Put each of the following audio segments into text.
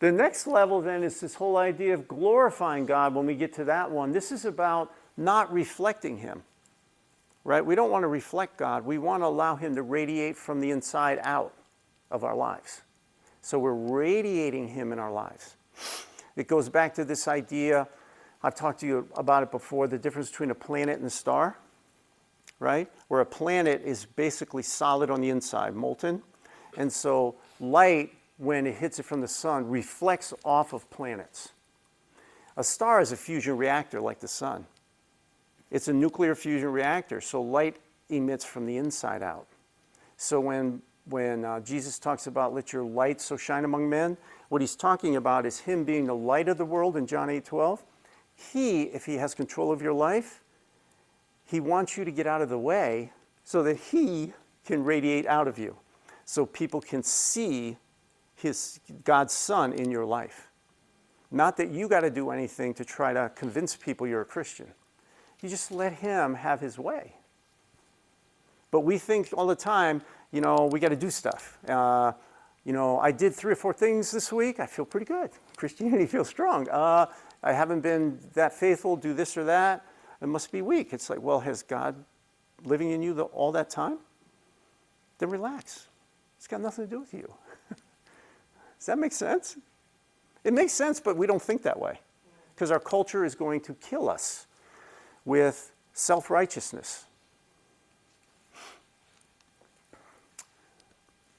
The next level then is this whole idea of glorifying God. When we get to that one, this is about not reflecting him, right? We don't want to reflect God. We want to allow him to radiate from the inside out of our lives. So we're radiating him in our lives. It goes back to this idea, I've talked to you about it before, the difference between a planet and a star, right? Where a planet is basically solid on the inside, molten. And so light, when it hits it from the sun, reflects off of planets. A star is a fusion reactor like the sun. It's a nuclear fusion reactor, so light emits from the inside out. So when Jesus talks about let your light so shine among men, what he's talking about is him being the light of the world in John 8:12. He, if he has control of your life, he wants you to get out of the way so that he can radiate out of you, so people can see God's Son in your life. Not that you got to do anything to try to convince people you're a Christian. You just let him have his way. But we think all the time, we got to do stuff. I did 3 or 4 things this week. I feel pretty good. Christianity feels strong. I haven't been that faithful, do this or that. It must be weak. It's like, well, has God living in you all that time? Then relax. It's got nothing to do with you. Does that make sense? It makes sense, but we don't think that way. Because our culture is going to kill us with self-righteousness.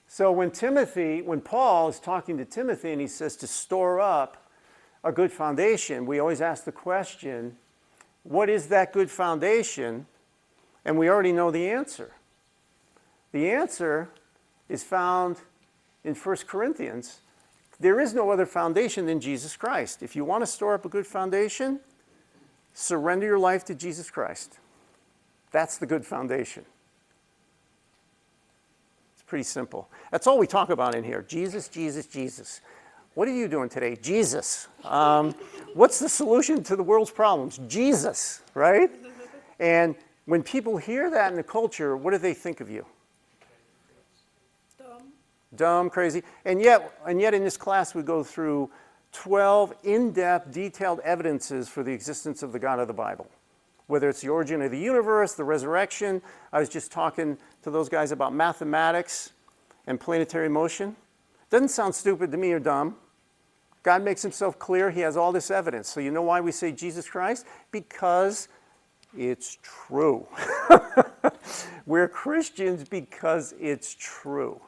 So when Paul is talking to Timothy and he says to store up a good foundation, we always ask the question, what is that good foundation? And we already know the answer. The answer is found in 1 Corinthians. There is no other foundation than Jesus Christ. If you want to store up a good foundation, surrender your life to Jesus Christ. That's the good foundation. It's pretty simple. That's all we talk about in here. Jesus, Jesus, Jesus. What are you doing today? Jesus. What's the solution to the world's problems? Jesus, right? And when people hear that in the culture, what do they think of you? Dumb, crazy. And yet in this class we go through 12 in-depth, detailed evidences for the existence of the God of the Bible. Whether it's the origin of the universe, the resurrection. I was just talking to those guys about mathematics and planetary motion. Doesn't sound stupid to me or dumb. God makes himself clear. He has all this evidence. So you know why we say Jesus Christ? Because it's true. We're Christians because it's true.